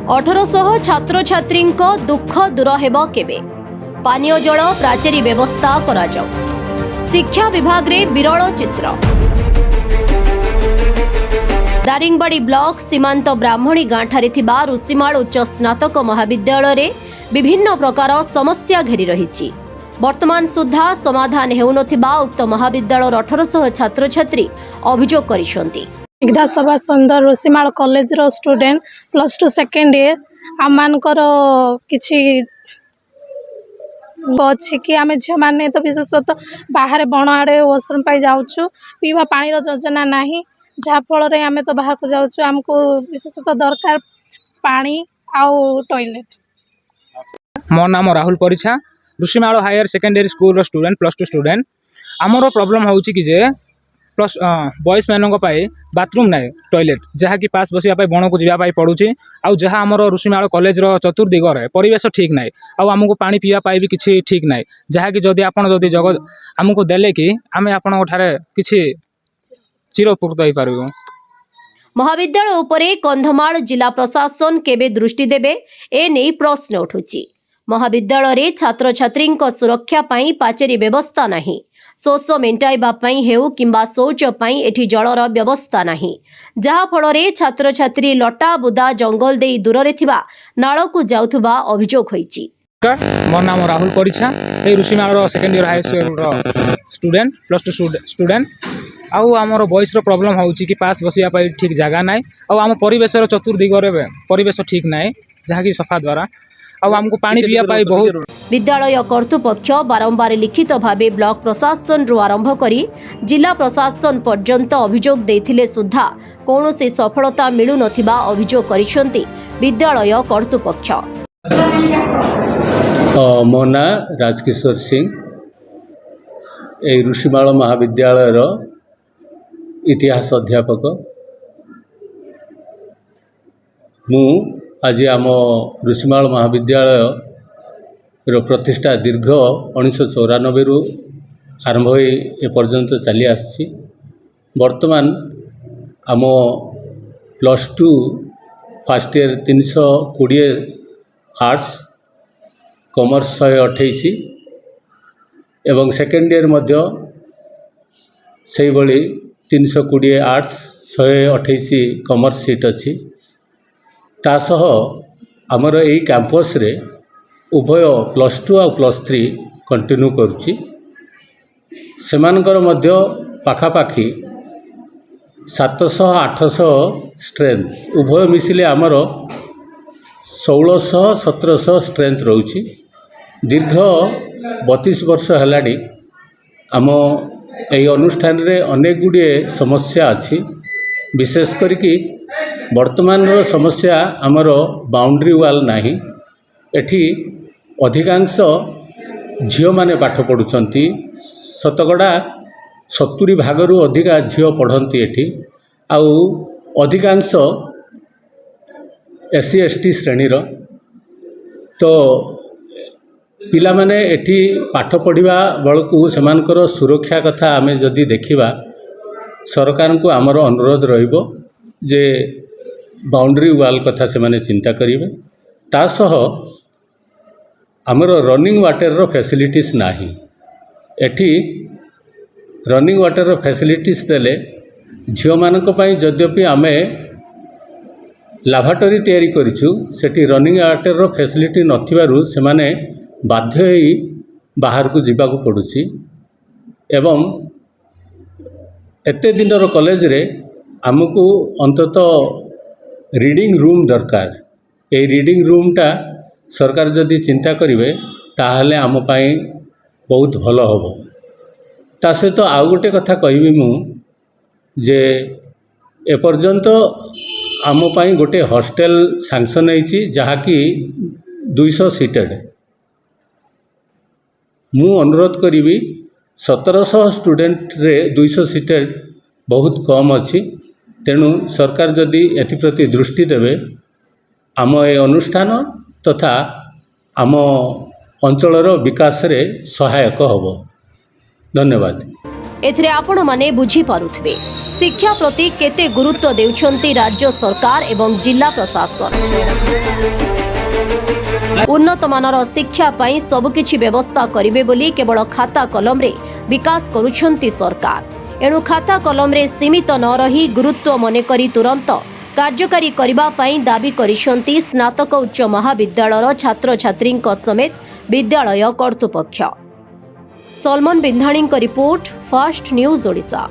1800 छात्र छात्री दुख दूर हेब केबे पानीय जल प्राचेरी व्यवस्था करा जाऊ। शिक्षा विभाग रे विरल चित्र। दारिंगबाड़ी ब्लॉक सीमांत ब्राह्मणी गाँ ठारे थिबा ऋषिमाल उच्च स्नातक महाविद्यालय रे विभिन्न प्रकार समस्या घेरी रही। वर्तमान सुधा समाधान हेउनथिबा उक्त महाविद्यालय 1800 छात्र छात्री अभियोग करिसंती। मेघा सभा सुंदर ऋषिमाल कॉलेज रो स्टूडेंट +2 सेकेंड ईयर आम मानकर किछि अच्छी कि आम झील मैंने तो विशेषतः बाहर बण आड़े वॉशरूम पाई जाऊँ पीवा पानी योजना ना जहाँफल आम तो बाहर को जाऊँ आमको विशेषतः दरकार पानी आउ टॉयलेट। मो नाम Rahul Parichha Rishimal higher secondary school student +2 student. आमर प्रॉब्लम होउची कि जे प्लस बॉयज मानक पाई बाथरूम ना टॉयलेट जहाँकि पास बसवाई बण को जावाई पड़ुची आउ जहाँ आमर ऋषिमाल कॉलेज चतुर्दिगरे परिवेश ठीक ना आउ आमको पानी पीवाई भी किसी ठीक ना जहाँकि जदि आपण जदि जगत आमको देले कि आम आपण किसी चिरउपकृत हो पारू। महाविद्यालय उपरे कंधमाल जिला प्रशासन केबे दृष्टि देबे ए नै प्रश्न उठुची। महाविद्यालय रे छात्र छात्री सुरक्षा पाई पाचेरी व्यवस्था नाही। शोष मेटाइबा पाई हेउ किंबा शौच पाई एठी जलर व्यवस्था नाही जहाँ फल रे छात्र छात्री लटा बुदा जंगल दे दूर रे थिबा नाळ को जाउथबा अभियोग होईची। मोर नाम राहुल परिछा ए Rishimal second year high school student +2 student. आउ आमर बॉयज रो प्रॉब्लम होउची कि पास बसिया पाई ठीक जगह नाय आउ आम परिवेश रो चतुर्दिगरे परिवेश ठीक नाय जहाँ कि सफा द्वारा आउ हमको पानी पिया पाई बहुत। विद्यालय कर्तृपक्ष बारंबार लिखित भावे ब्लॉक प्रशासन रु आरंभ करी जिला प्रशासन पर्यंत अभियोग देथिले सुद्धा कौनसी सफलता मिलु नथिबा अभियोग करिसंती विद्यालय कर्तृपक्ष। मो ना राजकिशोर सिंह ए ऋषिमाल महाविद्यालय इतिहास अध्यापक मु आज आम ऋषिमाल महाविद्यालय प्रतिष्ठा दीर्घ 1994 रु आरंभ हो एपर्यंत चली आसी। वर्तमान आम +2 फर्स्ट ईयर 320 आर्ट्स कॉमर्स 128 एवं सेकेंड ईयर मध्य से भली 320 आर्ट्स 128 कॉमर्स सीट अच्छी। तासह आमर यही कैंपस रे उभय +2 और +3 कंटिन्यू करुच्ची। सेमानकर मध्य पाखापाखी 700-800 स्ट्रेंथ उभय मिसिले आमर 1600-1700 स्ट्रेंथ रोची। दीर्घ 32 वर्ष हेलाडी आम यही अनुष्ठान रे अनेक गुड़िए समस्या अच्छी। विशेष करके वर्तमान समस्या आमर बाउंड्री वाल नाही। एठी अधिकांश झील माने पाठ पढ़ुचंती। शतकड़ा 70 भागरू अधिका झील पढ़ती एठी आउ अधिकांश SC ST श्रेणीर। तो पिला माने एठी पाठ पढ़िबा बेलकु सेमानकर सुरक्षा कथा आमे जदि देखिबा सरकार को आमर अनुरोध रहिबो जे बाउंड्री वाल कथा से माने चिंता करिवे। तासह आमर रनिंग वाटर रो फैसिलिटीज नाही। एठी रनिंग वाटर रो फैसिलिटीज देले झियो मानक पई यद्यपि आमे लाभाटरी तैयारी करिछु सेठी रनिंग वाटर रो फैसिलिटी नथिबारु से माने बाध्य होई बाहर को जीवा को पड़ुछि। एवं एते दिन रो कॉलेज रे आमको अंततः रीडिंग रूम दरकार। ए रीडिंग रूम टा सरकार जदि चिंता करिवे ताहले आम पाई बहुत भल होबो। ता सहित आउ गोटे कथा कहबी मु जे एपर्यंत आम पाई गोटे हॉस्टेल सैंक्शन होइछि जहाँकि 200 सीटेड। मु अनुरोध करी 1700 स्टूडेंट रे 200 सीटेड बहुत कम अच्छी। तेणु सरकार जदि एप्रति दृष्टि देवे आम ए अनुष्ठान तथा आम अंचलर विकास रे सहायक होबो। धन्यवाद। एथिरे आपण माने बुझी पारुथबे शिक्षा प्रति केते गुरुत्व देउछंती राज्य सरकार एवं जिला प्रशासन। उन्नत मानर शिक्षा पाई सबकिछि व्यवस्था करिवे बोली केवल खाता कलम रे विकास करुछंती सरकार। एणु खाता कलम रे सीमित न रही गुरुत्व मने करी तुरंत कार्यकारी करबा पाई दाबी करिसंती स्नातक उच्च महाविद्यालयर छात्र छात्रींक समेत विद्यालय कर्तृपक्ष। Salman Bindhani report, fast news Odisha.